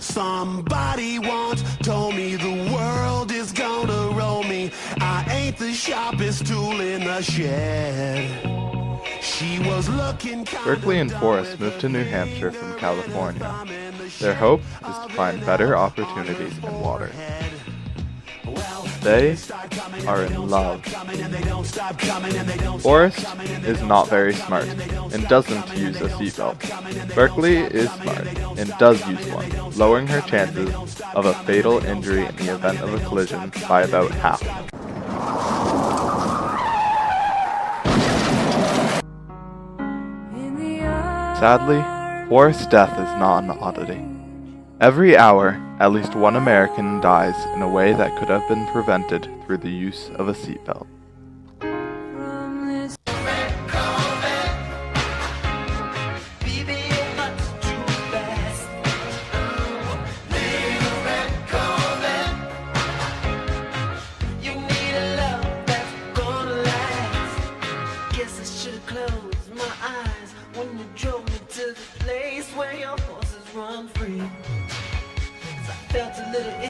Somebody once told me the world is gonna roll me. I ain't the sharpest tool in the shed. She was looking Berkeley and Forrest moved to New Hampshire from California. Their hope is to find better opportunities in water. They are in love. Forrest is not very smart and doesn't use a seatbelt. Berkeley is smart and does use one, lowering her chances of a fatal injury in the event of a collision by about half. Sadly, Forrest's death is not an oddity. Every hour, at least one American dies in a way that could have been prevented through the use of a seatbelt. Run free. I felt a little